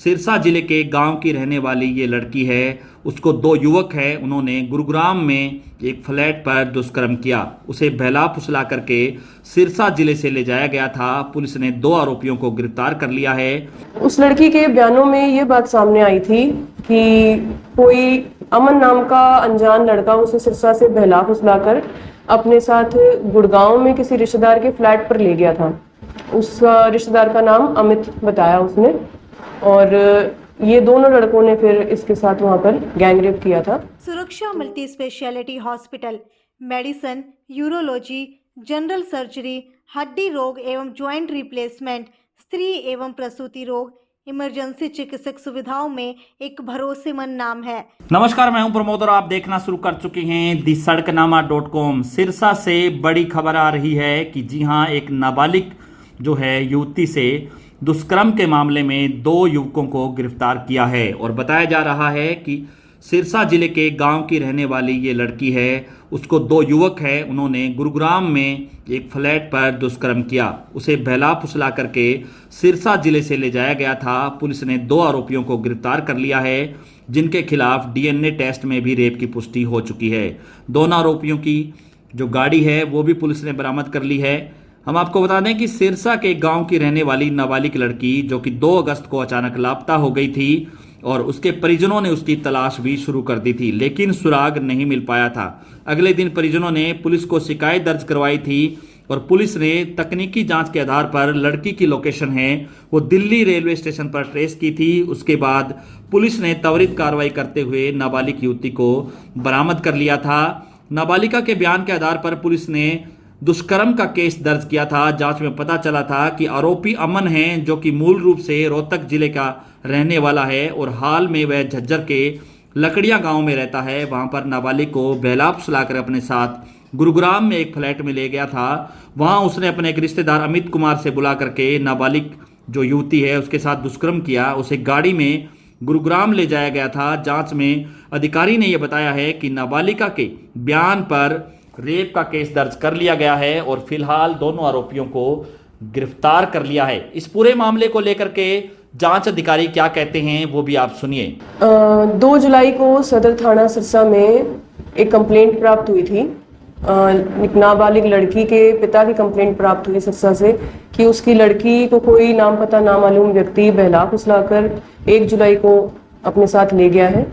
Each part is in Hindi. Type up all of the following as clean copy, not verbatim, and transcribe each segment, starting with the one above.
सिरसा जिले के गांव की रहने वाली ये लड़की है। उसको दो युवक है, उन्होंने गुरुग्राम में एक फ्लैट पर दुष्कर्म किया। उसे बहला फुसला करके सिरसा जिले से ले जाया गया था। पुलिस ने दो आरोपियों को गिरफ्तार कर लिया है। उस लड़की के बयानों में ये बात सामने आई थी कि कोई अमन नाम का अनजान लड़का उसे सिरसा से बहला फुसलाकर अपने साथ गुड़गांव में किसी रिश्तेदार के फ्लैट पर ले गया था। उस रिश्तेदार का नाम अमित बताया उसने, और ये दोनों लड़कों ने फिर इसके साथ वहां पर गैंगरेप किया था। सुरक्षा multi speciality hospital medicine, urology, general surgery, हड्डी रोग एवं ज्वाइंट रिप्लेसमेंट, स्त्री एवं प्रसूति रोग, इमरजेंसी चिकित्सक सुविधाओं में एक भरोसेमंद नाम है। नमस्कार, मैं हूं प्रमोद और आप देखना शुरू कर चुके हैं दी सड़कनामा.com। सिरसा से बड़ी खबर आ रही है कि जी हां, एक नाबालिग जो है युवती से दुष्कर्म के मामले में दो युवकों को गिरफ्तार किया है। और बताया जा रहा है कि सिरसा जिले के गांव की रहने वाली ये लड़की है। उसको दो युवक है, उन्होंने गुरुग्राम में एक फ्लैट पर दुष्कर्म किया। उसे बहला फुसला करके सिरसा जिले से ले जाया गया था। पुलिस ने दो आरोपियों को गिरफ्तार कर लिया है, जिनके खिलाफ डीएनए टेस्ट में भी रेप की पुष्टि हो चुकी है। दोनों आरोपियों की जो गाड़ी है वो भी पुलिस ने बरामद कर ली है। हम आपको बता दें कि सिरसा के गांव की रहने वाली नाबालिग लड़की जो कि 2 अगस्त को अचानक लापता हो गई थी और उसके परिजनों ने उसकी तलाश भी शुरू कर दी थी, लेकिन सुराग नहीं मिल पाया था। अगले दिन परिजनों ने पुलिस को शिकायत दर्ज करवाई थी और पुलिस ने तकनीकी जांच के आधार पर लड़की की लोकेशन है वो दिल्ली रेलवे स्टेशन पर ट्रेस की थी। उसके बाद पुलिस ने त्वरित कार्रवाई करते हुए नाबालिग युवती को बरामद कर लिया था। नाबालिगा के बयान के आधार पर पुलिस ने दुष्कर्म का केस दर्ज किया था। जांच में पता चला था कि आरोपी अमन है, जो कि मूल रूप से रोहतक जिले का रहने वाला है और हाल में वह झज्जर के लकड़ियां गांव में रहता है। वहां पर नाबालिग को बहला फुसलाकर अपने साथ गुरुग्राम में एक फ्लैट में ले गया था। वहां उसने अपने एक रिश्तेदार अमित कुमार से बुला करके नाबालिग जो युवती है उसके साथ दुष्कर्म किया। उसे गाड़ी में गुरुग्राम ले जाया गया था। जांच में अधिकारी ने यह बताया है कि नाबालिगा के बयान पर रेप का केस दर्ज कर लिया गया है और फिलहाल दोनों आरोपियों को गिरफ्तार कर लिया है। इस पूरे मामले को लेकर के जांच अधिकारी क्या कहते हैं वो भी आप सुनिए। 2 जुलाई को सदर थाना सिरसा में एक कंप्लेंट प्राप्त हुई थी। एक नाबालिग लड़की के पिता की कंप्लेंट प्राप्त हुई सिरसा से कि उसकी लड़की को कोई नाम पता नामालूम व्यक्ति बहला फुसलाकर 1 जुलाई को अपने साथ ले गया है।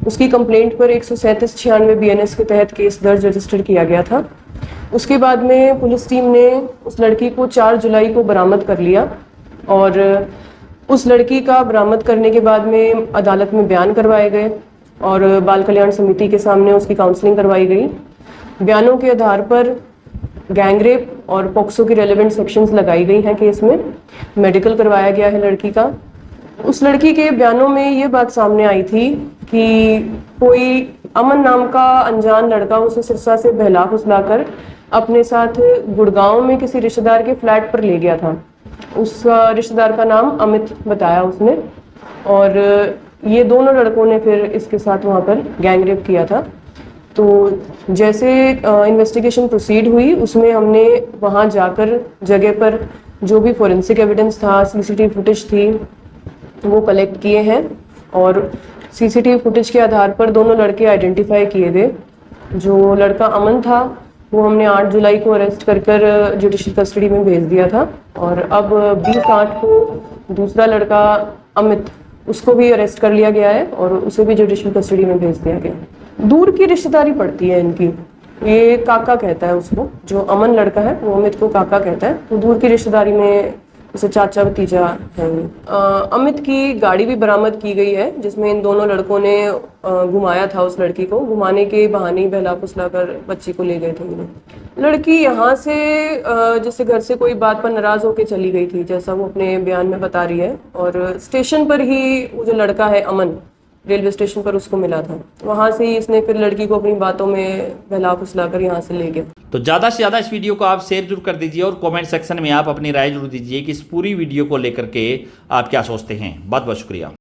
उसकी कंप्लेंट पर 137-96 बीएनएस के तहत केस दर्ज रजिस्टर किया गया था। उसके बाद में पुलिस टीम ने उस लड़की को 4 जुलाई को बरामद कर लिया और उस लड़की का बरामद करने के बाद में अदालत में बयान करवाए गए और बाल कल्याण समिति के सामने उसकी काउंसलिंग करवाई गई। बयानों के आधार पर गैंगरेप और पॉक्सो की रेलेवेंट सेक्शंस लगाई गई हैं केस में। मेडिकल करवाया गया है लड़की का। उस लड़की के बयानों में ये बात सामने आई थी कि कोई अमन नाम का अनजान लड़का उसे सिरसा से बहला फुसलाकर अपने साथ गुड़गांव में किसी रिश्तेदार के फ्लैट पर ले गया था। उस रिश्तेदार का नाम अमित बताया उसने, और ये दोनों लड़कों ने फिर इसके साथ वहां पर गैंगरेप किया था। तो जैसे इन्वेस्टिगेशन प्रोसीड हुई उसमें हमने वहां जाकर जगह पर जो भी फोरेंसिक एविडेंस था, सीसीटीवी फुटेज थी, वो कलेक्ट किए हैं और सीसीटीवी फुटेज के आधार पर दोनों लड़के आइडेंटिफाई किए गए। जो लड़का अमन था वो हमने 8 जुलाई को अरेस्ट कर जुडिशियल कस्टडी में भेज दिया था और अब 20/8 को दूसरा लड़का अमित, उसको भी अरेस्ट कर लिया गया है और उसे भी जुडिशियल कस्टडी में भेज दिया गया। दूर की रिश्तेदारी पड़ती है इनकी। ये काका कहता है उसको, जो अमन लड़का है वो अमित को काका कहता है। तो दूर की रिश्तेदारी में उसे चाचा भतीजा है। अमित की गाड़ी भी बरामद की गई है जिसमें इन दोनों लड़कों ने घुमाया था। उस लड़की को घुमाने के बहाने बहला फुसलाकर बच्ची को ले गए थे ये। लड़की यहाँ से जैसे घर से कोई बात पर नाराज होकर चली गई थी, जैसा वो अपने बयान में बता रही है, और स्टेशन पर ही वो जो लड़का है अमन, रेलवे स्टेशन पर उसको मिला था। वहां से ही इसने फिर लड़की को अपनी बातों में बहला फुसलाकर यहाँ से ले गया। तो ज़्यादा से ज़्यादा इस वीडियो को आप शेयर जरूर कर दीजिए और कमेंट सेक्शन में आप अपनी राय जरूर दीजिए कि इस पूरी वीडियो को लेकर के आप क्या सोचते हैं। बहुत बहुत शुक्रिया।